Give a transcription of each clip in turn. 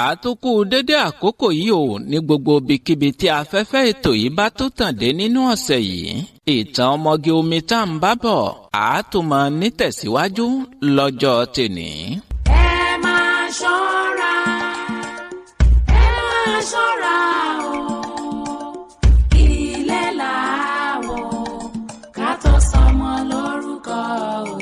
àtúkù dédé àkókò yìí ò ní gbogbo ibikíbi tí afẹ́fẹ́ ètò yìí bá tó tàn dé nínú ọ̀sẹ̀ yìí. Ìtàn ọmọge omi tá ń bá bọ̀ àátùmọ̀ nítẹ̀síwájú lọ́jọ́ tèní. Ẹ máa ṣọ́ra o, ilé làwọ̀ ká tó sọmọ lórúkọ o.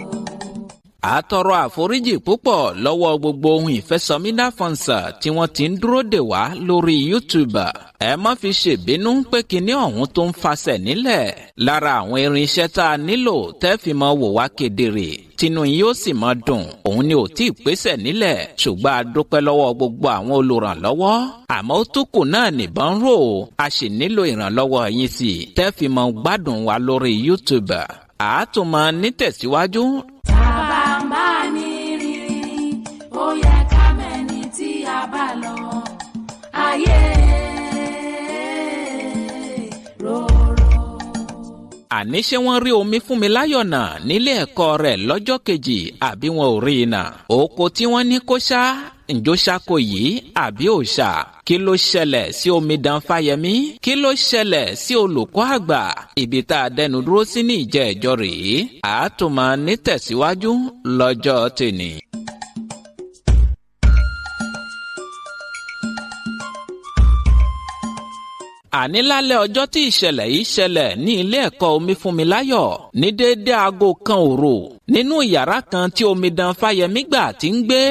Àtọrọ àforíjì púpọ̀ lọ́wọ́ gbogbo ohun ìfẹ́sọmídà fọ́nsà tí wọ́n ti ń dúró dè wá lórí YouTube. Ẹ má fi ṣèbínú pé kinní ọ̀hún tó ń fasẹ̀ nílẹ̀. Lára àwọn irinṣẹ́ tá a nílò tẹ́ fi máa wò wá kedere tínú yín ó sì máa dùn òun ni ò tí ì pèsè nílẹ̀, ṣùgbọ́n a dúpẹ́ lọ́wọ́ gbogbo àwọn olùrànlọ́wọ́. Àmọ́ ó tó kù náà nìbọn rò, a sì nílò ìrànlọ́wọ́ yín sí tẹ́ fi máa gbádùn wa lórí YouTube. Àátùmọ̀ nítẹ̀síwájú. Tàbá ń bá ní rírí, ó yẹ ká mẹ́ni tí a bá lọ. Ayé rorò. Àní ṣé wọ́n rí omi fún mi láyọ̀ náà nílé ẹ̀kọ́ rẹ̀ lọ́jọ́ kejì àbí wọn ò rí i náà? Oko tí wọ́n ní kó ṣá ǹjọ́ ṣáko yìí àbí òòṣà? Kí ló ṣẹlẹ̀ sí omidan Fáyẹmí? Kí ló ṣẹlẹ̀ sí olùkọ́ àgbà? Ibi tá a dẹnu dúró sí ní ìjẹ́jọ́ rèé. Àátùmọ̀ nítẹ̀síwájú lọ́jọ́ tèní. Àní lálẹ́ ọjọ́ tí ìṣẹ̀lẹ̀ yìí ṣẹlẹ̀ ní ilé ẹ̀kọ́ Omífúnmiláyọ̀ ní déédé aago kan òru nínú yàrá kan tí omidan Fáyẹmí gbà tí ń gbé.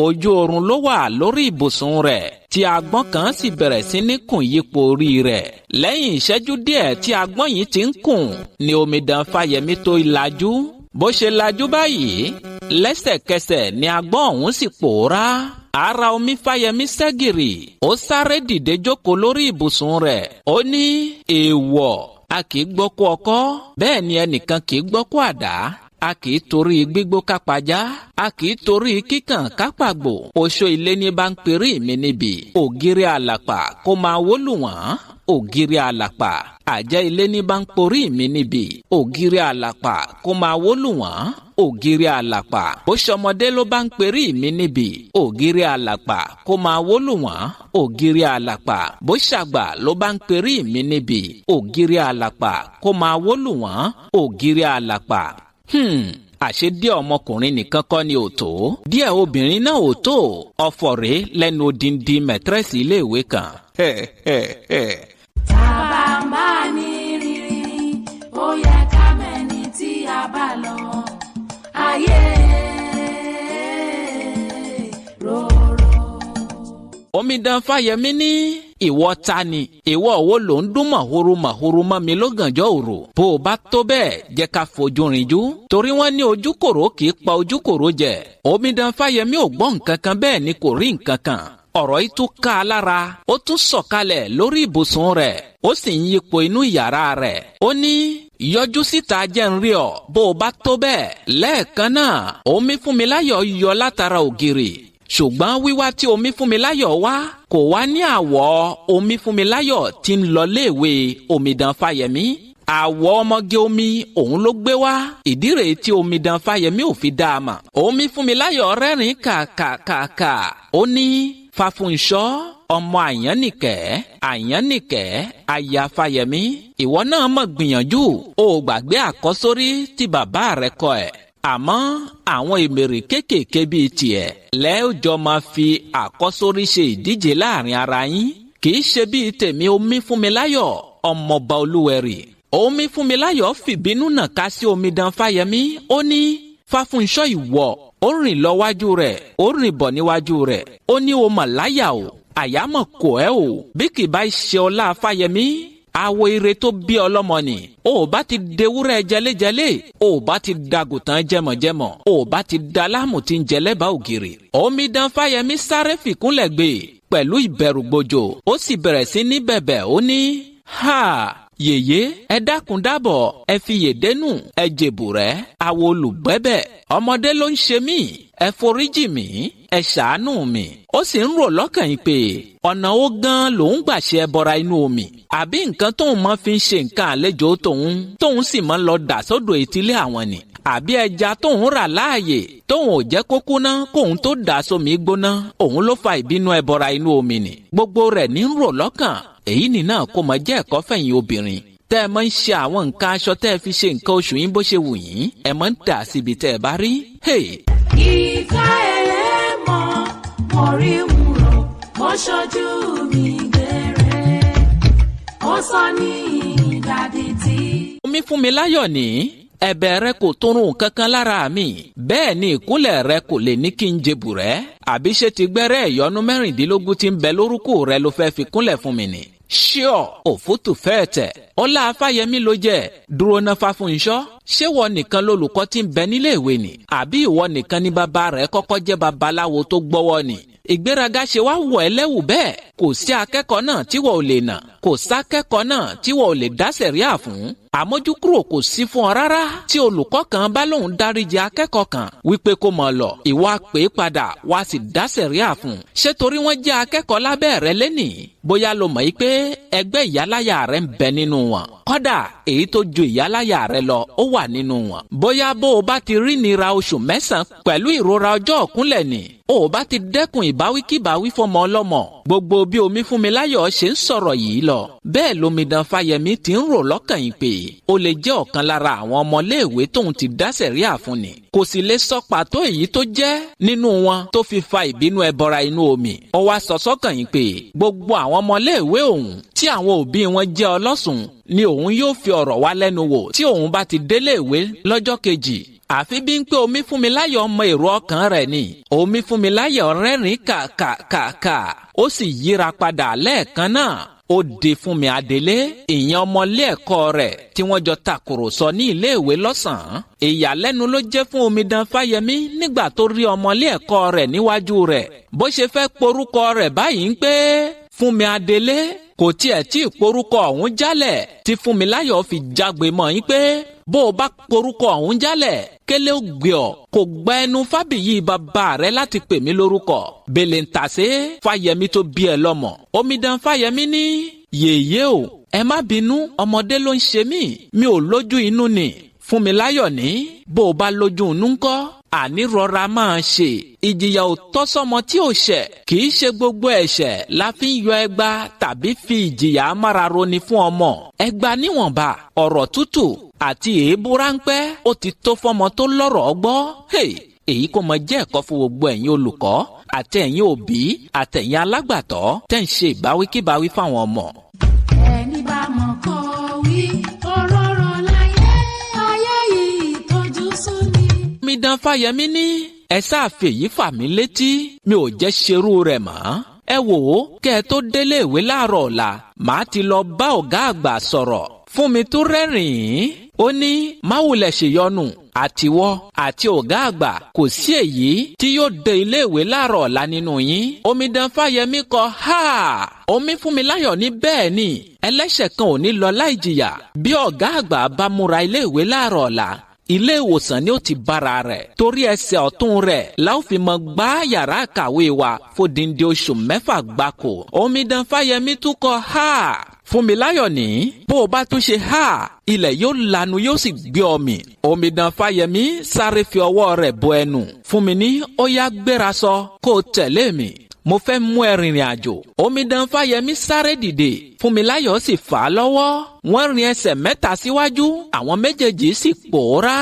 Ojú oorun ló wà lórí ibùsùn rẹ̀ tí agbọ́n kan sì bẹ̀rẹ̀ sí ní kùn yípo orí rẹ̀. Lẹ́yìn ìṣẹ́jú díẹ̀ tí agbọ́n yìí ti ń kùn ni omidan Fáyẹmí tó lajú. Bó ṣe lajú báyìí lẹ́sẹ̀kẹsẹ̀ ni agbọ́n ọ̀hún sì pòórá. Ara omi Fáyẹmí ṣẹ́gìrì, ó sáré dìde jókòó lórí ibùsùn rẹ̀. Ó ní èèwọ̀, a kì í gbọ́ kó ọkọ́, bẹ́ẹ̀ ni ẹnìkan kì í gbọ́ kó àdá. A kì í torí gbígbó kápajá, a kì í torí kíkàn kápàgbò. Oṣó ilé ní bá ń perí mi níbi, ògiri àlàpà kó máa wólù wọ́n. Ògiri àlàpà, àjẹ́ ilé ní bá ń porí mi níbi, ògiri àlàpà kó máa wólù wọ́n. Ògiri àlàpà, bó ṣọmọdé ló bá ń perí mi níbi, ògiri àlàpà kó máa wólù wọ́n. Ògiri àlàpà, bó ṣàgbà ló bá ń perí mi níbi, ògiri àlàpà kó máa wólù wọ́n. Ògiri àlàpà. Àṣé díẹ̀ ọmọkùnrin nìkan kọ́ ni ò tó, díẹ̀ obìnrin náà ò tó. Ọ̀fọ̀ rèé lẹ́nu odindi mẹ̀tírẹ́sì iléèwé kan. Tàbá ń bá ní rírí, ó yẹ ká mẹ́ni tí a bá lọ. Ayé rorò. Omidan Fáyẹmí ní ìwọ ta ni? Ìwọ wo ló ń dún màhúrú mọ́ mi lọ́gànjọ́ òru? Bó o bá tó bẹ́ẹ̀ jẹ́ ká fojú rinjú, torí wọ́n ní ojúkòrò kì í pa ojúkòrò jẹ. Omidan Fáyẹmí ò gbọ́ nǹkan kan, bẹ́ẹ̀ ni kò rí nǹkan kan. Ọ̀rọ̀ yìí tún ká a lára, ó tún sọ̀kalẹ̀ lórí ibùsùn rẹ̀, ó sì ń yípo inú yàrá rẹ̀. Ó ní yọjú síta jẹ́ ń rí ọ, bó o bá tó bẹ́ẹ̀. Lẹ́ẹ̀kan náà Omífúnmiláyọ̀ yọ látara ògiri. Ṣùgbọ́n wíwá tí Omífúnmiláyọ̀ wá kò wá ní àwọ̀ Omífúnmiláyọ̀ tí ń lọ léèwé omidan Fáyẹmí. Àwọ̀ ọmọge omi òun ló gbé wá. Ìdí rèé tí omidan Fáyẹmí ò fi dá a mọ̀. Omífúnmiláyọ̀ rẹ́rìn kàkàkàkà. Ó ní Fáfúnṣọ́ ọmọ Àyànnìkẹ́ aya Fáyẹmí, ìwọ náà mọ̀ gbìyànjú. O gbàgbé àkọ́sórí tí bàbá rẹ̀ kọ ẹ̀. Àmọ́ àwọn ìmèrè kéékèèké bíi tiẹ̀ lẹ́ọ̀jọ́ máa fi àkọ́sórí ṣe ìdíje láàrin ara yín. Kì í ṣe bíi tèmi Omífúnmiláyọ̀ ọmọọba Olúwẹ̀rì. Omífúnmiláyọ̀ fìbínú nàka sí omidan Fáyẹmí. Ó ní Fáfúnṣọ́ ìwọ. Ó rìn lọ wájú rẹ̀, ó rìn bọ̀ níwájú rẹ̀. Ó ní o mà láyà o, àyámọ̀ kò ẹ́ o. Bí kì bá ṣe ọlá Fáyẹmí, àwo ire tó bí ọlọ́mọ ni. O bá ti dewúrẹ́ jẹlẹ́jẹlẹ́, o bá ti dagùtàn jẹmọ̀jẹmọ̀, o bá ti dalámù tí ń jẹlẹ́bàá ògiri. Omidan Fáyẹmí sáré fìkúnlẹ̀ gbé pẹ̀lú ìbẹ̀rù gbòjò. Ó sì bẹ̀rẹ̀ sí ní bẹ̀bẹ̀. Ó ní yèyé, ẹ dákun dábọ̀, ẹ fi yèdénù, ẹ jèbù rẹ̀. Àwo olùgbẹ́bẹ̀, ọmọdé ló ń ṣe mí, ẹ foríjì mí, ẹ ṣàánú mi. Ó sì ń rò lọ́kàn yìí pé ọ̀nà ó gan lòún gbà ṣe ẹbọra inú omi, àbí nǹkan tóun máa fi ń ṣe nǹkan àlejò tóun sì máa ń lọ dà sódò etílé àwọn ni. àbí ẹja tóun rà láàyè tóun ò jẹ́ kó kúná kóun tó dà sómi gbóná òun ló fa ìbínú ẹbọra inú omi nì gbogbo rẹ̀ ní ń rò lọ́kàn èyí nìna kó mọ jẹ́ ẹ̀kọ́ fẹ̀yìn obìnrin tẹ́ ẹ mọ́ ń ṣe àwọn nǹkan aṣọ tẹ́ ẹ fi ṣe nǹkan oṣù yín bó ṣe wù yín ẹ mọ́ ń dà síbi tẹ́ ẹ bá rí. ìfẹ́ ẹlẹ́mọ̀ mo rí mu rò mo ṣojú mi gbére ó sọ ní ìdádì tí. omi fún mi láyọ̀ ní ẹ̀bẹ̀ rẹ kò tóorùn kankan lára mi bẹ́ẹ̀ ni ìkúnlẹ̀ rẹ kò lè ní kí n jebù rẹ àbí ṣe ti gbẹ́rẹ́ ìyọnu 16 tí ń bẹ lórúkọ rẹ ló fẹ́ fi kúnlẹ̀ fún mi ni. ṣíọ òfútù fẹ́ẹ̀ tẹ̀ ọlá afáyẹmí ló jẹ́ dúró ná fáfúnṣọ́ ṣé wọ nìkan lolùkọ́ tí ń bẹ nílé ìwé ni àbí ìwọ nìkan ni bàbá rẹ kọ́kọ́ jẹ́ babaláwo tó gbọ́wọ́ ni ìgbéraga ṣe wá wọ̀ ẹ́ lẹ́wù bẹ́ẹ̀ kò sí akẹ́kọ̀ọ́ náà tí wọ́n ò lè nà kò sákẹ́kọ̀ọ́ náà tí wọ́n ò lè dá sẹ̀ríà fún àmójúkúrò kò sí fún ọ rárá tí olùkọ́ kan bá lóun dáríjì akẹ́kọ̀ọ́ kan wípé kó mọ̀ lọ ìwà pè é padà wá sì dá sẹ̀ríà fún ṣé torí wọ́n jẹ́ akẹ́kọ̀ọ́ lábẹ́ rẹ lẹ́nìí bóyá lo mọ̀ yí pé ẹgbẹ́ ìyáláyà rẹ ń bẹ nínú wọn kódà èyí tó ju ìyáláyà rẹ lọ ó wà nínú wọn bóyá bó o bá ti rí nira oṣù 9 pẹ̀lú ìrora ọjọ́ òkúnlẹ̀ ni o bá ti dẹ́kun ìbáwíkíbáwí fọmọ ọlọ́mọ gbogbo bí omi fún mi láyọ̀ ṣe ń sọ̀rọ̀ yìí lọ bẹ́ẹ̀ lomidan fáyẹmí ti ń rò lọ́kàn yìí pé ó lè jẹ́ ọ̀kan lára àwọn ọmọléèwé tóun ti dá sẹ̀ríà fún ni kò sì lè sọ pàtó èyí tó jẹ́ nínú wọn tó fi fa ìbínú ẹbọra inú omi ó wá sọ sọ́kàn yìí pé gbogbo àwọn ọmọléèwé òun tí àwọn òbí wọn jẹ́ ọlọ́sùn ni òun yóò fi ọ̀rọ̀ wá lẹ́nu wò tí òun bá ti délé ìwé lọ́jọ́ kejì àfi bí ń pé omi fún mi láyọ̀ ọmọ èrò ọkàn rẹ̀ ni omi fún mi láyọ̀ rẹ́rìn kàkàkàkà ó sì yíra padà lẹ́ẹ̀kan náà ó de fún mi adélé ìyẹn ọmọlé ẹ̀kọ́ rẹ̀ tí wọ́n jọ tàkùrọ̀sọ ní iléèwé lọ́sàn-án ìyàlẹ́nu ló jẹ́ fún omidan fáyẹmí nígbà tó rí ọmọlé ẹ̀kọ́ rẹ̀ níwájú rẹ̀ bó ṣe fẹ́ porúkọ rẹ̀ báyìí ń pé fún mi adélé kò tiẹ̀ tí ì porúkọ ọ̀hún jálẹ̀ tí Fúnmiláyọ̀ fi jágbe mọ́ yín pé bó o bá porúkọ ọ̀hún jálẹ̀ kélé ó gbé ọ kò gba ẹnu Fábíyì bàbá rẹ láti pè mí lórúkọ bèlè ń tàsé Fáyẹmí tó bí ẹ lọ́mọ omidan Fáyẹmí ní yèyé o ẹ má bínú ọmọdé ló ń ṣe mi ò lójú inú ni Fúnmiláyọ̀ ní bó o bá lójú inú ńkọ́ àní rọra máa ṣe ìjìyà ò tọ́ sọ́mọ tí ò ṣẹ̀ kì í ṣe gbogbo ẹ̀ṣẹ̀ la fi ń yọ ẹgba tàbí fi ìjìyà amáraroni fún ọmọ ẹgba níwọ̀nba ọ̀rọ̀ tútù àti èébú ráńpẹ́ ó ti tó fọ́mọ tó lọ́rọ̀ ọgbọ́ èyí kò mọ jẹ́ ẹ̀kọ́ fún gbogbo ẹ̀yin olùkọ́ àtẹ̀yin òbí àtẹ̀yin alágbàtọ́ tẹ́ ń ṣe ìbáwíkíbáwí fáwọn ọmọ. ẹni bá mọ̀ kó wí òróró láyé ayé yìí tójú sùn ni. Omidan Fáyẹmí ní ẹ sáàfì èyí fà mí létí mi ò jẹ́ ṣerú rẹ̀ mọ́ ẹ wò ó kẹ́ ẹ tó délé ìwé láàárọ̀ ọ̀la màá ti lọ bá ọ̀gá àgbà sọ̀rọ̀ fún mi tó rẹ́rìn-ín ó ní máwùlẹ̀ ṣèyọnu àtiwọ́ àti ọ̀gá àgbà kò sí èyí tí yóò dé ilé ìwé láàárọ̀ ọ̀la nínú yín Omidan Fáyẹmí kọ ha omi Fúnmiláyọ̀ ní bẹ́ẹ̀ ni ẹlẹ́ṣẹ̀ kan ò ní lọ láì jìyà bí ọ̀gá àgbà bá múra ilé ìwé láàárọ̀ ọ̀la ilé ìwòsàn ni ó ti bára rẹ̀ torí ẹsẹ̀ ọ̀tún rẹ̀ la ó fi mọ gbá yàrá kàwé wa fòdìndé oṣù 6 gbáko Omidan Fáyẹmí tún kọ ha Fúnmiláyọ̀ ní bó o bá tún ṣe ha ilẹ̀ yóò lanu yóò sì gbé ọ mì Omidan Fáyẹmí sáré fi ọwọ́ rẹ̀ bo ẹnu fún mi ní ó yá gbéra sọ kó o tẹ̀lé mi mo fẹ́ mú ẹ rìnrìn àjò Omidan Fáyẹmí sáré dìde Fúnmiláyọ̀ sì fà á lọ́wọ́ wọ́n rin ẹsẹ̀ 3 síwájú àwọn méjèèjì sì pòórá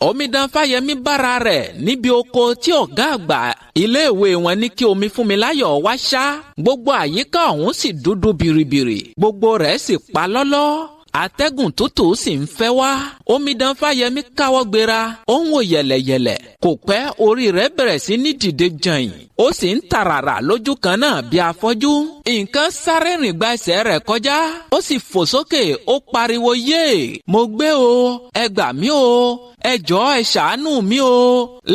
Omidan Fáyẹmí bára rẹ̀ níbi oko tí ọ̀gá àgbà iléèwé wọn ní kí omi Fúnmiláyọ̀ wá ṣá gbogbo àyíká ọ̀hún sì dúdú biribiri gbogbo rẹ̀ sì pa lọ́lọ́ atẹ́gùn tútù sì ń fẹ́ wá Omidan Fáyẹmí káwọ́ gbéra ó ń wò yẹ̀lẹ̀yẹ̀lẹ̀ kò pẹ́ orí rẹ̀ bẹ̀rẹ̀ sí ní dìde jàìn ó sì ń tàràrà lójú kan náà bí afọ́jú nǹkan sáré rìn gba ẹsẹ̀ rẹ̀ kọjá ó sì fò sókè ó pariwo yé mo gbé o ẹ gbà mí o ẹ jọ̀ọ́ ẹ ṣàánú mi o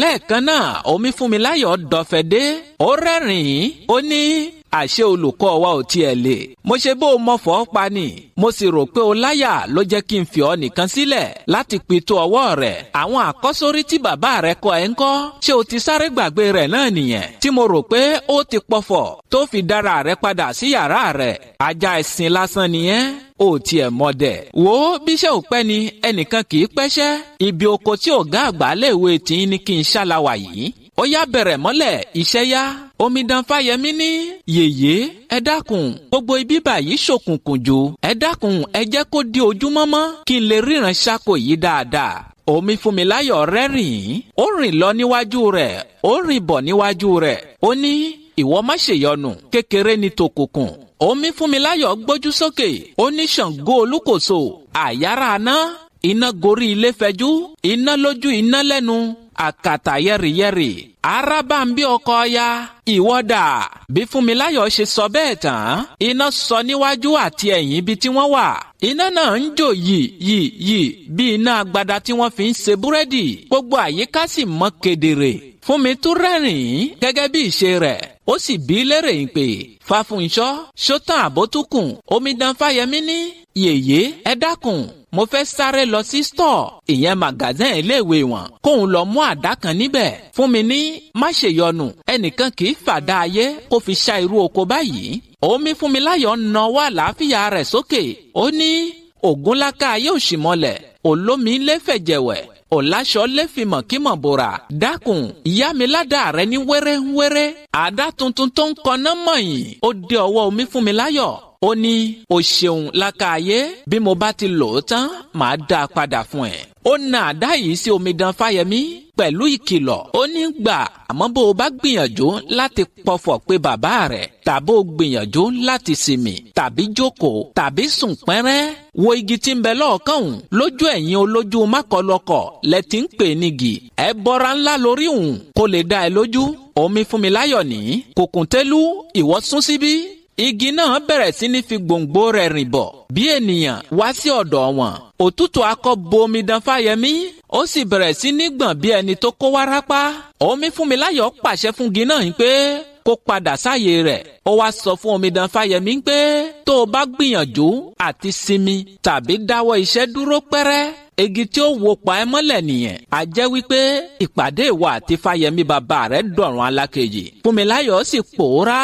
lẹ́ẹ̀kan náà omi Fúnmiláyọ̀ dọ̀fẹ́ dé ó rẹ́rìn-ín ó ní àṣé olùkọ́ wa ò tiẹ̀ lè mo ṣe bó o mọ̀fọ́ pa ni mo sì rò pé o láyà ló jẹ́ kí n fi ọ́ nìkan sílẹ̀ láti pitó ọwọ́ rẹ̀ àwọn àkọ́sórí tí bàbá rẹ̀ kọ ẹ̀ ń kọ́ ṣé o ti sáré gbàgbé rẹ̀ náà nìyẹn tí mo rò pé ó ti pọ̀fọ̀ tó fi dára rẹ̀ padà sí yàrá rẹ̀ ajá ẹ̀sìn lásán nìyẹn ó tiẹ̀ mọ̀ dẹ̀. Wo bíṣẹ́ ò pẹ́ ni ẹnìkan kì í pẹ́ṣẹ́. Ibi oko tí ọ̀gá àgbà léèwé tí ní kí n ṣàlàwà yìí. Ó yá bẹ̀rẹ̀ mọ́lẹ̀ iṣẹ́ yá. Omidan Fáyẹmí ní yèyé ẹ dákun gbogbo ibi báyìí ṣòkùnkùn jù. Ẹ dákun ẹ jẹ́ kó di ojúmọ́mọ́ kí n lè ríran ṣáko yìí dáadáa. Omifúnmiláyọ̀ rẹ́rìn-ín. Ó rìn lọ níwájú rẹ̀ ó rìn bọ̀ níwájú rẹ̀. Ó ní ìwọ má ṣèyọnu kékeré ní tòkùnkùn. Omifúnmiláyọ̀ gbójú sókè ó ní Ṣàngó Olúkòso àyàrá aná iná gorí ilé fẹjú iná lójú iná lẹ́nu àkàtà yẹ́rìyẹ́rì arábàmbí ọkọ ya ìwọ́dà. Bí Fúnmiláyọ̀ ṣe sọ bẹ́ẹ̀ tán iná sọ níwájú àti ẹ̀yìn ibi tí wọ́n wà. Iná náà ń jò yìí bí iná agbada tí wọ́n fi ń ṣe búrẹ́dì. Gbogbo àyíká sì mọ́ kedere. Fúnmi tún rẹ́rìn-ín gẹ́gẹ́ bí ìṣe rẹ̀. Ó sì bí lérè ń pè Fáfúnṣọ́ ṣótán àbótúkùn. Omidan Fáyẹmí ní yèyé ẹ dákun mo fẹ́ sáré lọ sí stọ̀ ìyẹn magazin iléèwé wọn kóun lọ mú àdá kan níbẹ̀. Fúnmi ní má ṣe yọnu ẹnìkan kì í fàdá ayé kó fi ṣá irú oko báyìí. Omifúnmiláyọ̀ nawọ́ àlàáfíà rẹ̀ sókè ó ní ògúnláká ayé òṣìmọ́lẹ̀ olómi lẹ́fẹ̀jẹ̀wẹ̀ òláṣọ lẹ́fìmọ̀ kímọ̀ bòrà dákun ìyá mi ládàá rẹ ní wẹ́rẹ́wẹ́rẹ́. Àdá tuntun tó ń kọná mọ̀yìn ó dé ọwọ́ Omifúnmiláyọ̀. Ó ní o ṣeun lákàáyé bí mo bá ti lò ó tán màá dá a padà fún ẹ. Ó na àdá yìí sí Omidan Fáyẹmí pẹ̀lú ìkìlọ̀. Ó ní gbà àmọ́ bó o bá gbìyànjú láti pọ̀fọ̀ pé bàbá rẹ̀ tàbí o gbìyànjú láti sinmi tàbí jókòó tàbí sùn pẹ́rẹ́. Wo igi tí ń bẹ lọ́ọ̀kan òun lójú ẹ̀yìn olójú mákọlọkọ̀ lẹ ti ń pè nígi. Ẹ bọ́ra ńlá lórí òun kó lè dá ẹ lójú. Omifúnmiláyọ̀ ní kòkùntẹ́lú ìwọ sún síbí. Igi náà bẹ̀rẹ̀ sí ní fi gbòǹgbò rẹ̀ rìn bọ̀ bí ènìyàn wá sí ọ̀dọ̀ wọn. Òtútù akọ bo Omidan Fáyẹmí ó sì bẹ̀rẹ̀ sí ní gbọ̀n bí ẹni tó kó wárápá. Omifúnmiláyọ̀ pàṣẹ fún igi náà pé kó padà sáyè rẹ̀. Ó wá sọ fún Omidan Fáyẹmí pé tó o bá gbìyànjú àti sinmi tàbí dáwọ́ iṣẹ́ dúró pẹ́rẹ́ igi tí ó wó pa ẹ́ mọ́lẹ̀ nìyẹn. A jẹ́ wípé ìpàdé ìwọ àti Fáyẹmí bàbá rẹ̀ dọ̀run alákejì. Fúnmiláyọ̀ sì pòórá.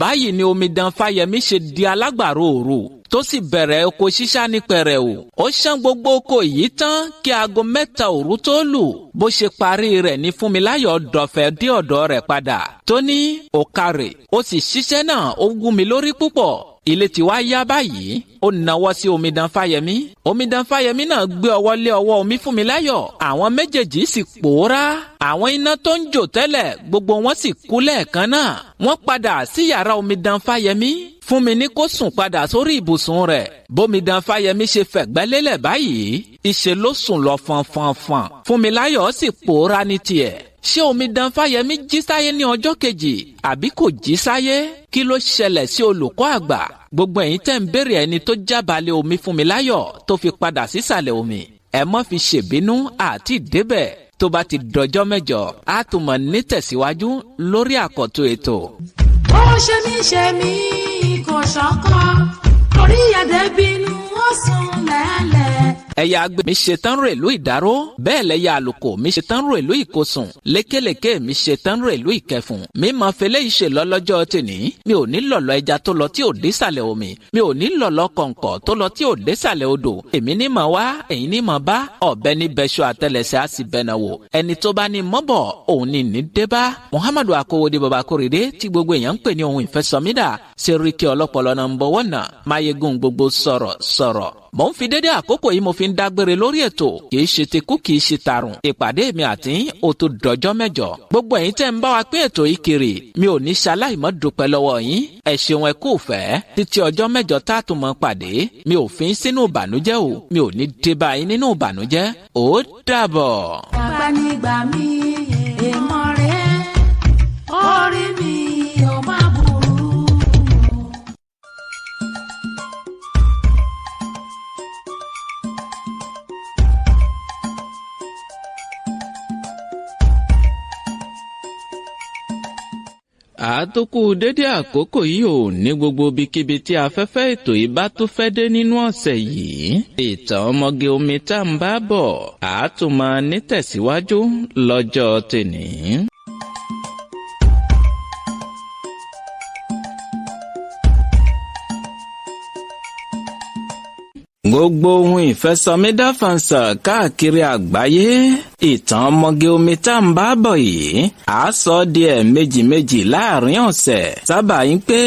Báyìí ni Omidan Fáyẹmí ṣe di alágbàro òru tó sì bẹ̀rẹ̀ oko ṣíṣá ní pẹrẹu. Ó ṣán gbogbo oko yìí tán kí aago 3 òru tó lù. Bó ṣe parí rẹ̀ ní Fúnmiláyọ̀ dọ̀fẹ́ dé ọ̀dọ̀ rẹ̀ padà tó ní òkàrè ó sì ṣiṣẹ́ náà ó gún mi lórí púpọ̀. Ilé tí wá yá báyìí ó nawọ́ sí Omidan Fáyẹmí. Omidan Fáyẹmí náà gbé ọwọ́ lé ọwọ́ Omifúnmiláyọ̀. Àwọn méjèèjì sì pòórá. Àwọn iná tó ń jò tẹ́lẹ̀ gbogbo wọn sì kú lẹ́ẹ̀kan náà. Wọ́n padà sí yàrá Omidan Fáyẹmí. Fúnmi ní kó sùn padà sórí ibùsùn rẹ̀. Bómidan Fáyẹmí ṣe fẹ̀gbẹ́ lélẹ̀ báyìí ìṣe ló sùn lọ fọnfọnfọn. Fúnmiláyọ̀ sì pòórá ní tiẹ̀. Ṣé Omidan Fáyẹmí jí sáyé ní ọjọ́ kejì àbí kò jí sáyé? Kí ló ṣẹlẹ̀ sí olùkọ́ àgbà? Gbogbo ẹ̀yin tẹ́ ń béèrè ẹni tó jábàálẹ̀ Omifúnmiláyọ̀ tó fi padà sísàlẹ̀ omi. Ẹ má fi ṣèbínú àti ìdébẹ̀ tó bá ti dọjọ́ mẹ́jọ. A tún mọ̀ ní tẹ̀síwájú lórí àkọ́tún ètò. Ó ṣe mí kò ṣọ̀kọ torí ẹ̀dẹ̀ bínú ó sùn lẹ́lẹ̀. Ẹ̀yà àgbẹ̀ mi ṣetán rò ìlú ìdáró bẹ́ẹ̀ lẹ́yà àlùkò mi ṣetán rò ìlú ìkosùn lékelèké mi ṣetán rò ìlú ìkẹfùn. Mi máa fẹlẹ́ ìṣe lọ́lọ́jọ́ tèní. Mi ò ní lọ̀lọ́ ẹja tó lọ tí ò dé sàlẹ̀ omi. Mi ò ní lọ̀lọ́ kọ̀ǹkọ̀ tó lọ tí ò dé sàlẹ̀ odò. Èmi ní mọ̀ wá ẹ̀yin ní mọ̀ bá ọ̀bẹ ní bẹ́ṣọ àtẹlẹsẹ̀ á sì bẹ̀nà wò. Ẹni tó bá ní mọ́bọ̀ òun ní ní débá. Muhammadu Akówódé baba Kórèdé tí gbogbo èèyàn ń pè ní ohun ìfẹsọ̀mídà Sẹ́ríkì ọlọ́pọlọ number 1 Máyégún gbogbo sọ̀rọ̀. Mo ń fi dédé àkókò yìí mo fi ń dágbére lórí ètò kì í ṣe tekú kì í ṣe tarùn. Ìpàdé mi àti ó tó dọjọ́ mẹ́jọ. Gbogbo ẹ̀yin tẹ́ ń bá wa pín ètò yìí kiri mi ò ní ṣaláìmọ́ dúpẹ́ lọ́wọ́ yín. Ẹ ṣeun ẹ kú fẹ́ títí ọjọ́ mẹ́jọ tá a tún mọ́ pàdé. Mi ò fi sínú ìbànújẹ́ o mi ò ní dé bá yín nínú ìbànújẹ́. Ó dàbọ̀. Àgbànigbà mi èèmọ̀ rẹ̀ orí mi ò má burú. Àtòkù dédé àkókò yìí ò ní gbogbo ibikíbi tí afẹ́fẹ́ ètò yìí bá tó fẹ́ dé nínú ọ̀sẹ̀ yìí. Ìtàn ọmọge omi tá ń bá bọ̀ àtúmọ̀ nítẹ̀síwájú lọ́jọ́ tèní. Gbogbo ohun ìfẹ́sọmídàfànsà káàkiri àgbáyé, ìtàn ọmọge omi tá ń bá bọ̀ yìí á sọ di méjì láàrin ọ̀sẹ̀. Sábà yín pé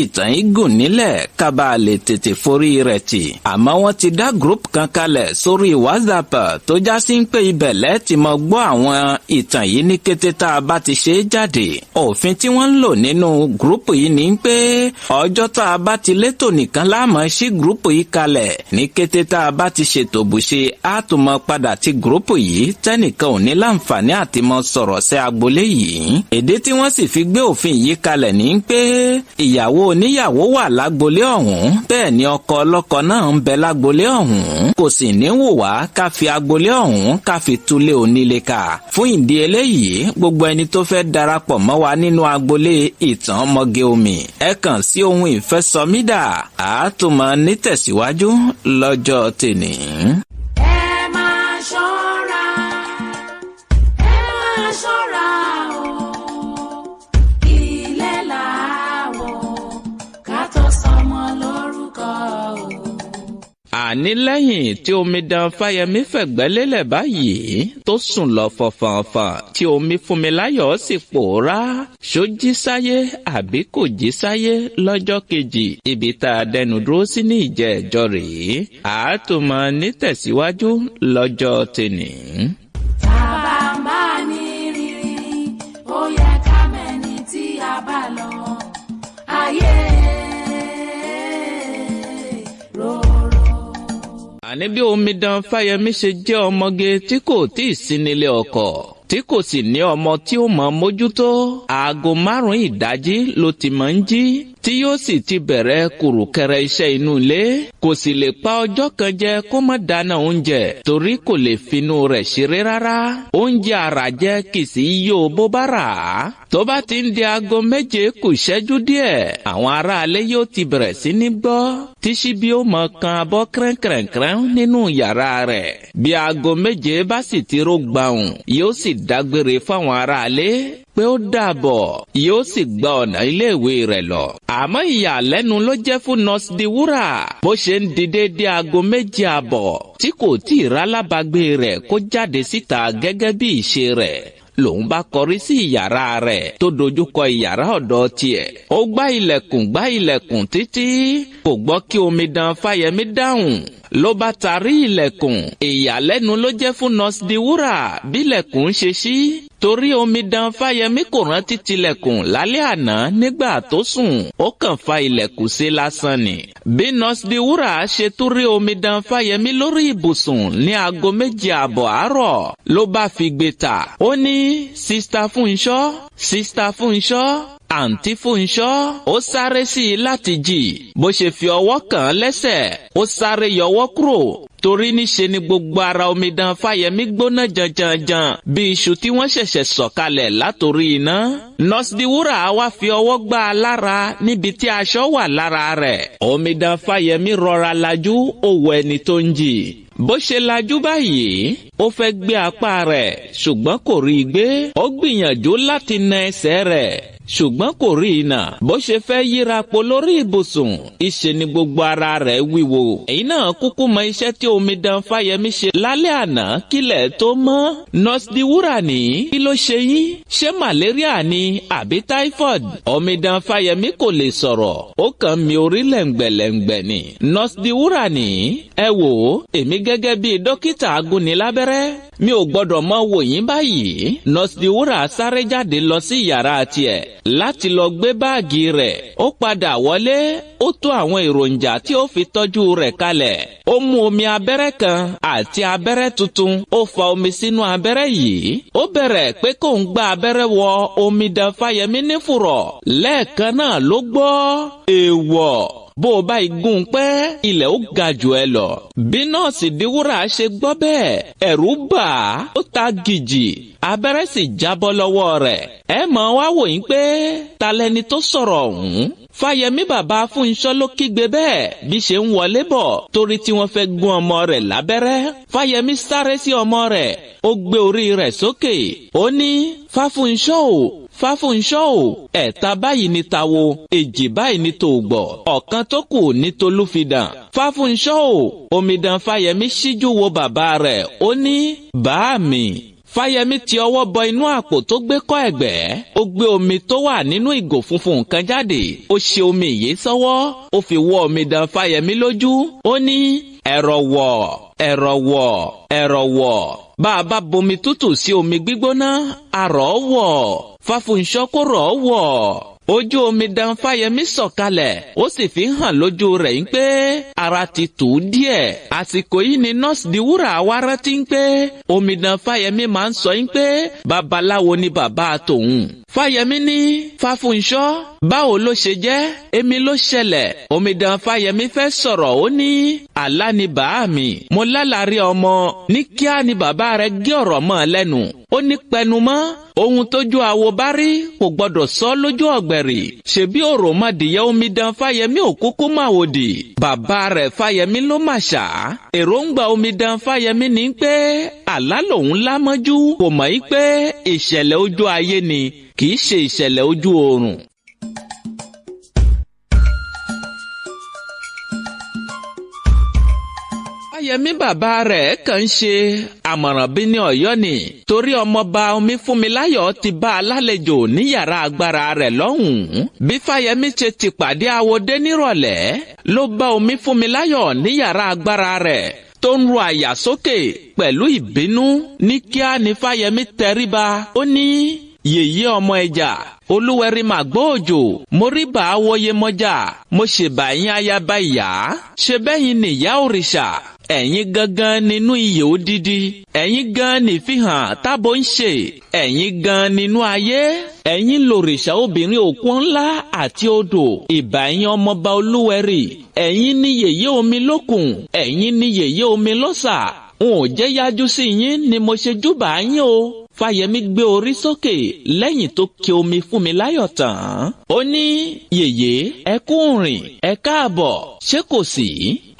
ìtàn yìí gùn nílẹ̀ kábà lè tètè forí rẹ̀ tì. Àmọ́ wọ́n ti dá group kan kalẹ̀ sórí WhatsApp tó já sí pé ibẹ̀ lẹ́ẹ̀tì mọ́ gbọ́ àwọn ìtàn yìí ní kété tá a bá ti ṣe é jáde. Òfin tí wọ́n ń lò nínú group yìí ni pé ọjọ́ tá a bá ti létò nìkan láàmú sí group yìí kalẹ̀. Ní kété tá a bá ti ṣètò bùṣe á tún mọ padà ti gúrúùpù yìí tẹ́nìkan ò ní láǹfààní àti mọ sọ̀rọ̀ sí agboolé yìí. Èdè tí wọ́n sì fi gbé òfin yìí kalẹ̀ ní pé ìyàwó oníyàwó wà lágboolé ọ̀hún, bẹ́ẹ̀ ni ọkọ ọlọ́kọ náà ń bẹ lágboolé ọ̀hún. Kò sì ní wù wá ká fi agboolé ọ̀hún ká fi túlé onílé ká. Fún ìdí eléyìí, gbogbo ẹni tó fẹ́ darapọ̀ mọ́ wa nínú agboolé ìtàn ọmọge omi, ẹ kàn sí ohun ìfẹ́sọmídà àátùmọ̀ nítẹ̀síwájú lọ́jọ́ tèní. Ẹ máa ṣọ́ra o, ilé làwọ̀ ká tó sọmọ lórúkọ o. Àní lẹ́yìn tí omidan Fáyẹmí fẹ̀gbẹ́ lélẹ̀ báyìí tó sùn lọ fọ̀fọ̀nfọ̀n tí omi Fúnmiláyọ̀ sì pòórá, ṣó jí sáyé àbí kò jí sáyé lọ́jọ́ kejì. Ibi tá a dẹnu dúró sí ní ìjẹ́jọ́ rèé, àátùmọ̀ nítẹ̀síwájú lọ́jọ́ tèní. Tábà ń bá ní rírí, ó yẹ ká mẹ́ni tí a bá lọ. Ayé Àní bí omidan Fáyẹmí ṣe jẹ́ ọmọge tí kò tíì sí nílé ọkọ, tí kò sì ní ọmọ tí ó mọ̀ mójútó, aago 5 ìdájí ló ti máa ń jí, tí yóò sì ti bẹ̀rẹ̀ kùrùkẹrẹ iṣẹ́ inú ilé. Kò sì lè pa ọjọ́ kan jẹ kó má dáná oúnjẹ, torí kò lè finú rẹ̀ ṣeré rárá. Oúnjẹ àràjẹ kì í sì yó bó bá rà á. Tó bá ti ń di aago 7 kù ìṣẹ́jú díẹ̀, àwọn aráalé yóò ti bẹ̀rẹ̀ sí ní gbọ́ tí ṣíbí ó mọ kan abọ́ kẹ́rẹ́nkẹ́rẹ́nkẹ́rẹ́ nínú yàrá rẹ̀. Bí aago 7 bá sì ti ró gbàùn, yóò sì dágbére fáwọn aráalé pé ó dàbọ̀, yóò sì gba ọ̀nà iléèwé rẹ̀ lọ. Àmọ́ ìyàlẹ́nu ló jẹ́ fún nọ́ọ̀sì Diwúrà bó ṣe ń di déédéé aago 7 tí kò tí ì rálábàgbé rẹ̀ kó jáde síta gẹ́gẹ́ bí ìṣe rẹ̀. Lòun bá kọrí sí ìyàrá rẹ̀ tó dojúkọ ìyàrá ọ̀dọ̀ tiẹ̀. Ó gbá ilẹ̀kùn títí kò gbọ́ kí omidan Fáyẹmí dáhùn. Ló bá tarí ilẹ̀kùn. Ìyàlẹ́nu ló jẹ́ fún nọ́ọ̀sì Diwúrà bí ilẹ̀kùn ṣe ṣí. Torí omidan Fáyẹmí kò rántí tilẹ̀kùn lálẹ́ àná nígbà tó sùn, ó kàn fa ilẹ̀kùn sí lásán ni. Bí nọ́ọ̀sì Diwúrà ṣe tún rí omidan Fáyẹmí lórí ibùsùn ní aago 7 àárọ̀, ló bá fi gbé ta. Ó ní, Sista Fúnṣọ́, Àǹtí Fúnṣọ́. Ó sáré sí i láti jì. Bó ṣe fi ọwọ́ kàn án lẹ́sẹ̀, ó sáré yọwọ́ kúrò. Torí níṣe ni gbogbo ara omidan Fáyẹmí gbóná janjanjan bí iṣu tí wọ́n ṣẹ̀ṣẹ̀ sọ̀kalẹ̀ látorí iná. Nọ́ọ̀sì Diwúrà wá fi ọwọ́ gbá a lára níbi tí aṣọ wà lára rẹ̀. Omidan Fáyẹmí rọra lajú, ó wo ẹni tó ń jì. Bó ṣe lajú báyìí, ó fẹ́ gbé apá rẹ̀ ṣùgbọ́n kò rí i gbé. Ó gbìyànjú láti na ẹsẹ̀ rẹ̀ ṣùgbọ́n kò rí iná. Bó ṣe fẹ́ yíra po lórí ibùsùn, ìṣe ni gbogbo ara rẹ̀ wíwo. Èyí náà kúkú mọ iṣẹ́ tí omidan Fáyẹmí ṣe lálẹ́ àná kílẹ̀ tó mọ́. Nọ́ọ̀sì Diwúrà ní, kí ló ṣe yín? Ṣé màléríà ni àbí táífọ̀dù? Omidan Fáyẹmí kò lè sọ̀rọ̀, ó kàn mí orí lẹ̀ǹgbẹ̀lẹ̀ǹgbẹ̀ ni. Nọ́ọ̀sì Diwúrà ní, ẹ wò ó, èmi gẹ́gẹ́ bí dókítà agúnilábẹ́rẹ́, mi ò gbọ́dọ̀ mọ wò yín báyìí. Nọ́ọ̀sì Diwúrà sáré jáde lọ sí yàrá tiẹ̀ láti lọ gbé báàgì rẹ̀. Ó padà wọlé, ó tó àwọn èròjà tí ó fi tọ́jú rẹ̀ kalẹ̀. Ó mú omi abẹ́rẹ́ kan àti abẹ́rẹ́ tuntun, ó fa omi sínú abẹ́rẹ́ yìí. Ó bẹ̀rẹ̀ pé kó ń gbá abẹ́rẹ́ wọ omidan Fáyẹmí nífùrọ̀. Lẹ́ẹ̀kan náà ló gbọ́ èèwọ̀. Bó o bá igun pẹ́, ilẹ̀ ó ga jù ẹ lọ. Bí nọ́ọ̀sì Diwúrà ṣe gbọ́ bẹ́ẹ̀, ẹ̀rù bà á, ó ta gìjì. Abẹ́rẹ́ sì jábọ́ lọ́wọ́ rẹ̀. Ẹ mọ̀ wá wò yín pé ta lẹni tó sọ̀rọ̀ ọ̀hún. Fáyẹmí bàbá Fúnṣọ́ ló kígbe bẹ́ẹ̀ bí ṣe ń wọlé bọ̀ torí tí wọ́n fẹ́ gún ọmọ rẹ̀ lábẹ́rẹ́. Fáyẹmí sáré sí ọmọ rẹ̀, ó gbé orí rẹ̀ sókè. Ó ní, Fáfúnṣọ́ o, Fáfúnṣọ́ o, ẹ̀ta báyìí ni tawo, èjì báyìí ni tòògbọ̀, ọ̀kan tó kù ní Tolúfidàn. Fáfúnṣọ́ o, omidan Fáyẹmí ṣíjú wo bàbá rẹ̀, ó ní, bàá mi. Fáyẹmí ti ọwọ́ bọ inú àpò tó gbé kọ́ ẹ̀gbẹ́, ó gbé omi tó wà nínú ìgò funfun kan jáde, ó ṣe omi yìí sọ́wọ́, ó fi wọ́ omidan Fáyẹmí lójú, ó ní, ẹ̀rọ̀wọ̀, ẹ̀rọ̀wọ̀, ẹ̀rọ̀wọ̀. Bá a bá bomi tútù sí omi gbígbóná, àrọ̀ wọ̀, Fáfúnṣọ́ kó rọ̀ wọ̀. Ojú omidan Fáyẹmí sọ̀kalẹ̀, ó sì fi hàn lójú rẹ̀ ń pé ara ti tù ú díẹ̀. Àsìkò yìí ni nọ́ọ̀sì Diwúrà wá rántí ń pé omidan Fáyẹmí máa ń sọ ń pé babaláwo ni bàbá tòun. Fáyẹmí ní, Fáfúnṣọ́, báwo ló ṣe jẹ́? Èmi ló ṣẹlẹ̀. Omidan Fáyẹmí fẹ́ sọ̀rọ̀, ó ní, àlá ni bàá mi. Mo lálàrí ọmọ, ní kíá ni bàbá rẹ̀ gé ọ̀rọ̀ mọ́ lẹ́nu. Ó ní pẹnu mọ́, ohun tójú awo bá rí kò gbọdọ̀ sọ lójú ọ̀gbẹ̀rì. Ṣebí òròmọdìyẹ omidan Fáyẹmí ò kúkú mà wòdì. Bàbá rẹ̀ Fáyẹmí ló mà ṣá. Èròǹgbà omidan Fáyẹmí ní pé àlá lòun lámọ́jú, kò mọ̀ í pé ìṣẹ̀lẹ̀ ojú ayé ni, kì í ṣe ìṣẹ̀lẹ̀ ojú oorun. Fáyẹmí bàbá rẹ̀ kàn ń ṣe àmọ̀ràn bí ní Ọ̀yọ́ ni, torí ọmọọba Omífúnmiláyọ̀ ti bá a lálejò ní yàrá agbára rẹ̀ lọ́hùn-ún. Bí Fáyẹmí ṣe ti pàdé awodé nírọ̀lẹ́, ló bá Omífúnmiláyọ̀ ní yàrá agbára rẹ̀ tó ń ru àyà sókè pẹ̀lú ìbínú. Ní kíá ni Fáyẹmí tẹríba, ó ní, yèyé ọmọ ẹja, olúwẹ̀rí màgbóòjò, mo rí bá a wọye mọ́jà, mo ṣèbà yín ayaba ìyá, ṣe bẹ́yìn nìyá òrìṣà. Ẹ̀yin gangan nínú iyè odidi, ẹ̀yin gan nìfihàn tábò ń ṣe, ẹ̀yin gan nínú ayé, ẹ̀yin lòrìṣà obìnrin òkun ńlá àti odò, ìbà yín ọmọọba olúwẹ̀rí, ẹ̀yin ní yèyé omi lókun, ẹ̀yin ní yèyé omi lọ́sà, n ò jẹ́ yájú sí yín ni mo ṣe júbà yín o. Fáyẹmí gbé orí sókè lẹ́yìn tó ki omi Fúnmiláyọ̀ tán. Ó ní, yèyé, ẹ kú rìn, ẹ káàbọ̀, ṣé kò sí?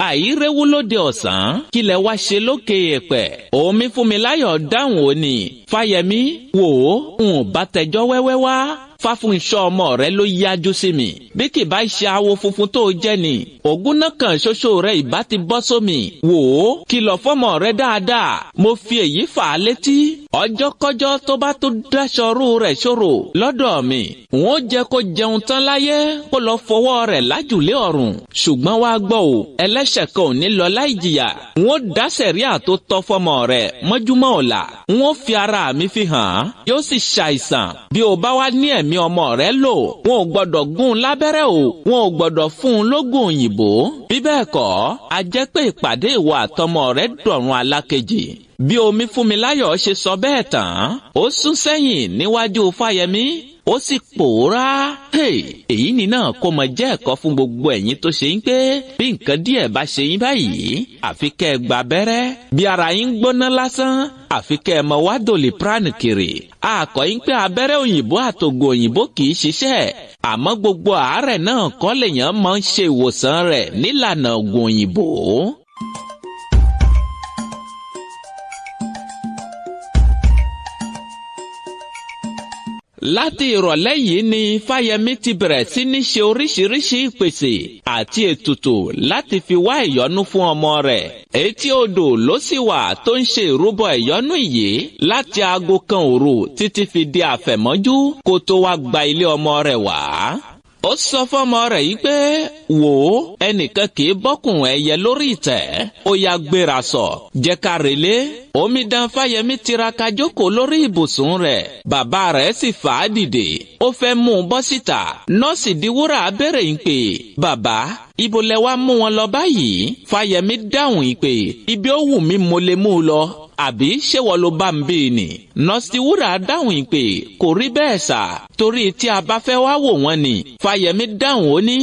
Àìrèwú lóde ọ̀sán, kí lẹ wá ṣe lókè èèpẹ̀? Omi Fúnmiláyọ̀ dáhùn ó ní, Fáyẹmí, wò ó, n ò bá tẹjọ́ wẹ́wẹ́ wá. Fáfúnṣọ́ ọmọ rẹ ló yájú sí mi. Bí kì bá ṣe awo funfun tó jẹ́ ni, ògún náà kan ṣoṣo rẹ ìbá ti bọ́ sómi. Wò ó, kìlọ̀ fọ́mọ rẹ dáadáa. Mo fi èyí fà á létí. Ọjọ́kọ́jọ́ tó bá tó dáṣọrú rẹ̀ ṣòro lọ́dọ̀ mi, n ó jẹ́ kó jẹun tán láyé kó lọ fọwọ́ rẹ̀ lájùlé ọ̀run. Ṣùgbọ́n wá gbọ́ o, ẹlẹ́ṣẹ̀ kan ò ní lọ láì jìyà. N ó dá sẹ̀ríà tó tọ́ fọ́mọ rẹ̀ mọ́júmọ́ ọ̀la. N ó fi ara mi fi hàn án, yóò sì ṣàìsàn. Bí o bá wá ní ẹ̀mí ọmọ rẹ lò, wọn ò gbọdọ̀ gún lábẹ́rẹ́ o, wọn ò gbọdọ̀ fún un lógún òyìnbó. Bí bẹ́ẹ̀ kọ́, a jẹ́ pé ìpàdé ìwọ àtọmọ rẹ dọ̀run alákejì. Bí Omi Fúnmiláyọ̀ ṣe sọ bẹ́ẹ̀ tán, ó sún sẹ́yìn níwájú Fáyẹmí, ó sì pòórá. Èyí ni náà kó mọ jẹ́ ẹ̀kọ́ fún gbogbo ẹ̀yin tó ṣe ń pé bí nǹkan díẹ̀ bá ṣe yín báyìí, àfi kẹ́ ẹ gba abẹ́rẹ́. Bí ara yín gbóná lásán, àfi kẹ́ ẹ mọ wá Doliprane kiri. Àkọ́ yín pé abẹ́rẹ́ òyìnbó àtògùn òyìnbó kì í ṣiṣẹ́, àmọ́ gbogbo àárẹ̀ náà kọ́ lèèyàn máa ń ṣe ìwòsàn rẹ̀ nílànà ògùn òyìnbó. Láti ìrọ̀lẹ́ yìí ni Fáyẹmí ti bẹ̀rẹ̀ sí ní ṣe oríṣiríṣi ìpèsè àti ètùtù láti fi wá ìyọ́nú fún ọmọ rẹ̀. Etí odò ló sì wà tó ń ṣe ìrúbọ ìyọ́nú yìí láti aago kan òru títí fi di àfẹ̀mọ́jú kó tó wá gba ilé ọmọ rẹ̀ wá. Ó sọ fọ́mọ rẹ̀ yìí pé, wò ó, ẹnìkan kì í bọ́kùn ẹyẹ lórí ìtẹ́, ó yá gbéra sọ, jẹ́ ká relé. Omidan Fáyẹmí tiraka jókòó lórí ibùsùn rẹ̀, bàbá rẹ̀ sì fà á dìde, ó fẹ́ mú un bọ́ síta. Nọ́ọ̀sì Diwúrà béèrè ń pè, bàbá, ibo lẹ wá mú wọn lọ báyìí? Fáyẹmí dáhùn ń pè, ibi ó wù mí mo lè mú un lọ, àbí ṣé wọ́n ló bá ń bí ni? Nọ́ọ̀sì Diwúrà dáhùn ń pè, kò rí bẹ́ẹ̀ sà, torí tí a bá fẹ́ wá wò wọ́n ni. Fáyẹmí dáhùn ó ní,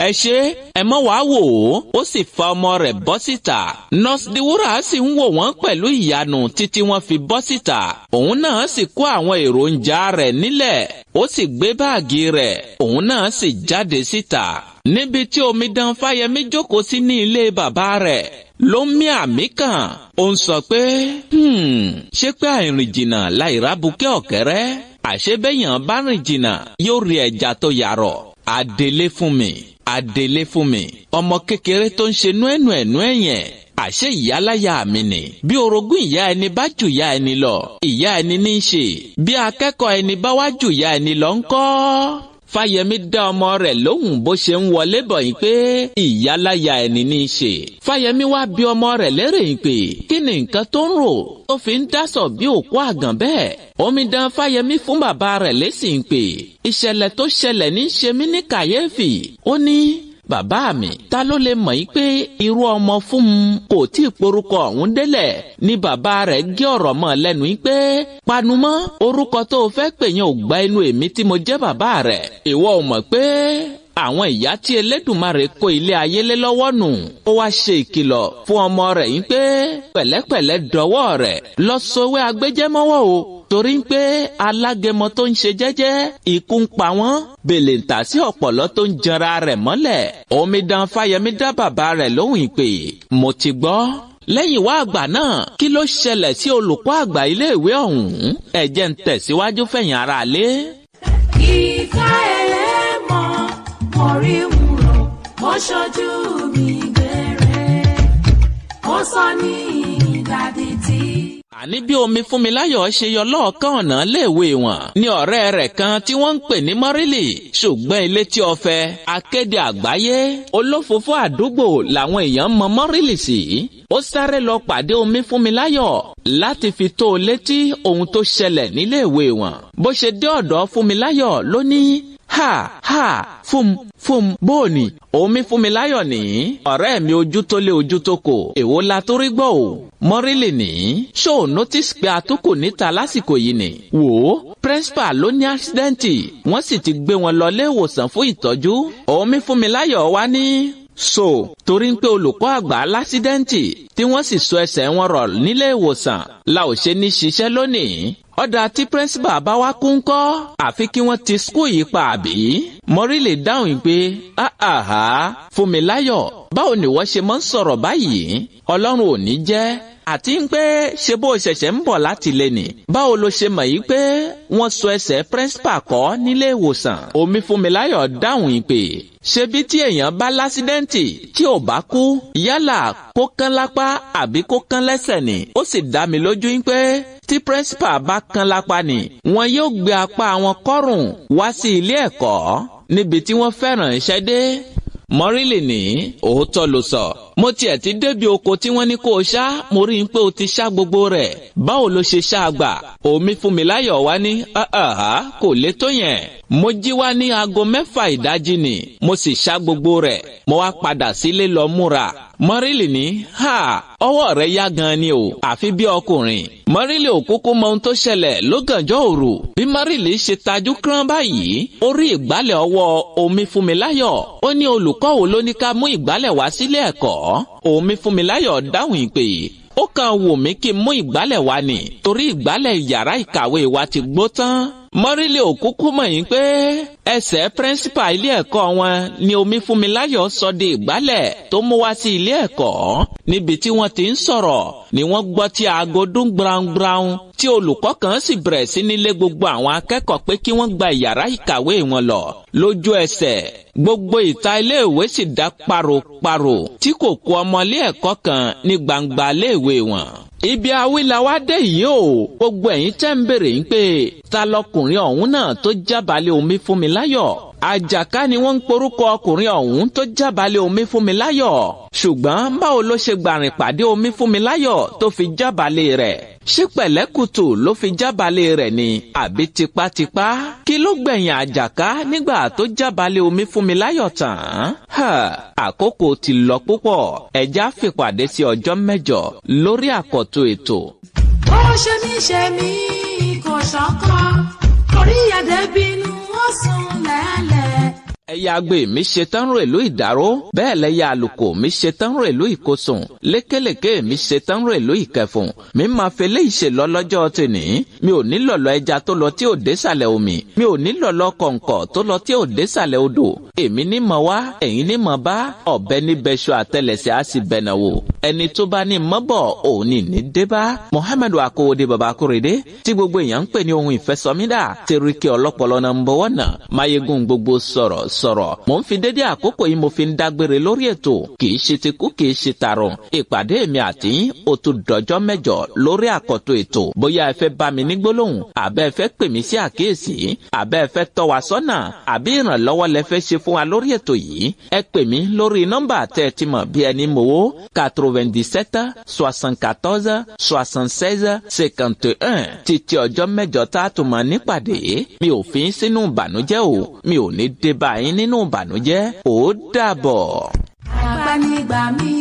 ẹ ṣé, ẹ mọ́ wá wò ó sì fa ọmọ rẹ̀ bọ́ síta. Nọ́ọ̀sì Diwúrà sì ń wò wọ́n pẹ̀lú ìyanu títí wọ́n fi bọ́ síta. Òun náà sì kó àwọn èròjà rẹ̀ nílẹ̀, ó sì gbé báàgì rẹ̀, òun náà sì jáde síta. Níbi tí Omidan Fáyẹmí jókòó sí ní ilé bàbá rẹ̀, ló ń mí àmì kan. Ó ń sọ pé, ṣé pé àìrìn jìnnà láìrábùkẹ́ ọ̀kẹ́rẹ́? àṣebẹ́yàn bá rìn jìnnà yóò rí ẹja tó yàrọ̀. Adélé fún mi ọmọ kékeré tó ń ṣe nú ẹ̀yẹn. Àṣé ìyáláyà mi ni. Bí orogún ìyá ẹni bá jù ìyá ẹni lọ, ìyá ẹni ní í ṣe. Bí akẹ́kọ̀ọ́ ẹni bá wá jù ìyá ẹni lọ ńkọ́? Fáyẹmí dá ọmọ rẹ̀ lóhùn bó ṣe ń wọlé bọ̀ yín pé ìyáláyà ẹni ní í ṣe. Fáyẹmí wá bi ọmọ rẹ̀ lérè yín pé kí ni nǹkan tó ń rò tó fi ń dásọ̀ bí òkú àgàn bẹ́ẹ̀. Omidan Fáyẹmí fún bàbá rẹ̀ lésì ń pé ìṣẹ̀lẹ̀ tó ṣẹlẹ̀ ní ṣe mí ní kàyéfì. Ó ní bàbá mi ta ló lè mọ̀ yí pé irú ọmọ fún un kò tí ì porúkọ ọ̀hún délẹ̀. Ní bàbá rẹ̀ gé ọ̀rọ̀ mọ́ lẹ́nu yí pé panumọ́ orúkọ tó o fẹ́ pè yẹn ò gba inú èmi tí mo jẹ́ bàbá rẹ̀. Ìwọ ò mọ̀ pé àwọn ìyá tí Elédùmarè kó ilé ayé lé lọ́wọ́ nù. Ó wá ṣe ìkìlọ̀ fún ọmọ rẹ̀ yí pé pẹ̀lẹ́pẹ̀lẹ́ dọwọ́ rẹ̀ lọ sowé agbéjẹ́mọ́wọ́ o. Torí pé alágẹmọ tó ń ṣe jẹ́jẹ́ ikú ń pa wọ́n. Bèlèǹtà sí ọ̀pọ̀lọ́ tó ń jẹra rẹ̀ mọ́lẹ̀. Omidan Fáyẹmí dá bàbá rẹ̀ lóhùn ìpè mo ti gbọ́. Lẹ́yìn wá àgbà náà kí ló ṣẹlẹ̀ sí olùkọ́ àgbà iléèwé ọ̀hún? Ẹ jẹ́ ń tẹ̀síwájú fẹ̀yìn aráalé. Ìka ẹlẹ́mọ̀ mo rí wúrò mo ṣojú mi gbére ó sọ ní ìdádì tí. Àní bí Omifúnmiláyọ̀ ṣe yọ lọ́ọ̀kan ọ̀nà léèwé wọn ní ọ̀rẹ́ rẹ̀ kan tí wọ́n ń pè ní Mọ́rílì ṣùgbọ́n ilé tí ọ̀fẹ́ akéde àgbáyé olófòfò àdúgbò làwọn èèyàn mọ Mọ́rílì sí. Ó sáré lọ pàdé Omifúnmiláyọ̀ láti fi tó o létí ohun tó ṣẹlẹ̀ níléèwé wọn. Bó ṣe dé ọ̀dọ̀ Fúnmiláyọ̀ ló ní ha fún bóòní. Omifúnmiláyọ̀ ní ọ̀rẹ́ mi ojú tó lé ojú tó kò èwo la tó rí gbọ́ o. Mọ́rílì ní ṣó o notice pé atukò níta lásìkò yìí ni. Wò ó principal ló ní àṣídẹ́ǹtì wọ́n sì ti gbé wọn lọ ilé ìwòsàn fún ìtọ́jú. Omifúnmiláyọ̀ wá ní torí pé olùkọ́ àgbà lásídẹ́ǹtì tí wọ́n sì so ẹsẹ̀ wọn rọ̀ nílé ìwòsàn la ò ṣe ní ṣiṣẹ́ lónìí. Ọ̀dà tí principal bá wá kú ńkọ́ àfi kí wọ́n ti skul yìí pa àbí. Mọ́rílì dáhùn pé Fúnmiláyọ̀ báwo ni wọ́n ṣe máa ń sọ̀rọ̀ báyìí? Ọlọ́run ò ní jẹ́. Àti ń pé ṣe bó ṣẹ̀ṣẹ̀ ń bọ̀ láti lé ni. Báwo lo ṣe mọ̀ yìí pé wọ́n so ẹsẹ̀ principal kọ́ nílé ìwòsàn? Omifúnmiláyọ̀ dáhùn pé ṣebí tí èèyàn bá lásídẹ́ǹtì tí ò bá kú yálà kó kán lápá àbí kó kán lẹ́sẹ̀ ni. Ó sì dá mi lójú pé tí principal bá kán lápá ni wọn yóò gbé apá wọn kọ́rùn wá sí ilé ẹ̀kọ́ níbi tí wọ́n fẹ́ràn iṣẹ́ dé. Mọ́rílì ní òótọ́ ló sọ. Mo tiẹ̀ ti débi oko tí wọ́n ní kó o ṣá mo rí i pé o ti ṣá gbogbo rẹ̀. Báwo ló ṣe ṣá àgbà? Omifúnmiláyọ̀ wá ní kò lè tó yẹn. Mo jí wá ní aago 6 ìdájí ni mo sì ṣá gbogbo rẹ̀. Mo wá padà sílé lọ múra. Mọ́rílì ní ọwọ́ rẹ̀ yá gan ni o àfi bí ọkùnrin. Mọ́rílì ò kúkú mọ ohun tó ṣẹlẹ̀ lọ́gànjọ́ òru. Bí Mọ́rílì ṣe tajú kán báyìí ó rí ìgbálẹ̀ ọwọ́ Omifúnmiláyọ̀. Ó ní olùkọ́ wo ló ní ká mú ìgbálẹ̀ wá sílé ẹ̀kọ́? Omifúnmiláyọ̀ dáhùn pé ó kàn wò mí kí n mú ìgbálẹ̀ wá ni torí ìgbálẹ̀ yàrá ìkàwé wa ti gbó tán. Mọ́rílì ò kúkú mọ̀ yín pé ẹsẹ̀ principal ilé ẹ̀kọ́ wọn ni Omifúnmiláyọ̀ sọ di ìgbálẹ̀ tó mú wá sí ilé ẹ̀kọ́. Níbi tí wọ́n ti ń sọ̀rọ̀ ni wọ́n gbọ́ tí aago dún gbrangbran tí olùkọ́ kan sì bẹ̀rẹ̀ sí ní lé gbogbo àwọn akẹ́kọ̀ọ́ pé kí wọ́n gba yàrá ìkàwé wọn lọ. Lójú ẹsẹ̀ gbogbo ìta iléèwé sì dá páropáro tí kò kù ọmọlé ẹ̀kọ́ kan ní gbangba iléèwé wọn. Ibi àwílà wá dé yìí o gbogbo ẹ̀yin tẹ́ ń béèrè yín pé ta lọkùnrin ọ̀hún náà tó jábàálẹ̀ Omifúnmiláyọ̀. Àjàká ni wọ́n ń porúkọ ọkùnrin ọ̀hún tó jábàálẹ̀ Omifúnmiláyọ̀. Ṣùgbọ́n báwo ló ṣe gbàrìn pàdé Omifúnmiláyọ̀ tó fi jábàálẹ̀ rẹ̀? Ṣé pẹ̀lẹ́kùtù ló fi jábàálẹ̀ rẹ̀ ni àbí tipátipá? Kí ló gbẹ̀yìn Àjàká nígbà tó jábàálẹ̀ Omifúnmiláyọ̀ tán? Àkókò ti lọ púpọ̀. Ẹja fìpàdé sí ọjọ́ mẹ́jọ lórí àkọ́tún ètò. Ó ṣe mí kò ṣọ̀kan torí ẹ̀dẹ̀ bínú ó sùn lẹ́lẹ̀. ẹyẹ agbe mi ṣetán rò ìlú ìdáró bẹ́ẹ̀ lẹ́yẹ àlùkò mi ṣetán rò ìlú ìkosùn lékelèké mi ṣetán rò ìlú ìkẹfùn mi máa fẹlẹ́ ìṣe lọ lọ́jọ́ tèní mi ò ní lọ̀lọ̀ ẹja tó lọ tí ò dé sàlẹ̀ omi mi ò ní lọ̀lọ̀ kọ̀ǹkọ̀ tó lọ tí ò dé sàlẹ̀ odò èmi ní mọ̀ wá ẹ̀yin ní mọ̀ bá ọ̀bẹ ní bẹ́ṣọ àtẹlẹsẹ̀ á sì bẹ̀nà wò ẹni tó bá ní mọ́bọ̀ òun ní débá Muhammadu Akówódé baba Akórèdé tí gbogbo èèyàn ń pè ní ohun ìfẹsọmídà tẹ̀ríkẹ́ ọlọ́pọlọ number 1 máyégún gbogbo sọ̀rọ̀ mò ń fi dédé àkókò yìí mo fi ń dágbére lórí ètò kì í ṣe ti kú kì í ṣe tààrùn ìpàdé mi àti ó tún dọjọ́ mẹ́jọ lórí àkọ́tún ètò bóyá ẹ fẹ́ bá mi ní gbólóhùn àbẹ́ ẹ fẹ́ pè mí sí àkíyèsí àbẹ́ ẹ fẹ́ tọ́ wa sọ́nà àbí ìrànlọ́wọ́ lẹ fẹ́ ṣe fún wa lórí ètò yìí ẹ pè mí lórí nọ́mbà tẹ́ ẹ ti mọ̀ bí ẹni mowó 97 74 76 51 títí ọjọ́ mẹ́jọ tá a tún máa nípàdé mi ò fi ń sínú ìbànújẹ́ o mi ò ní dé bá yín nínú ìbànújẹ́ ó dàbọ̀. Àgbànígbà mi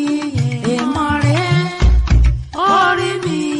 èèmọ̀ rẹ̀ orí mi.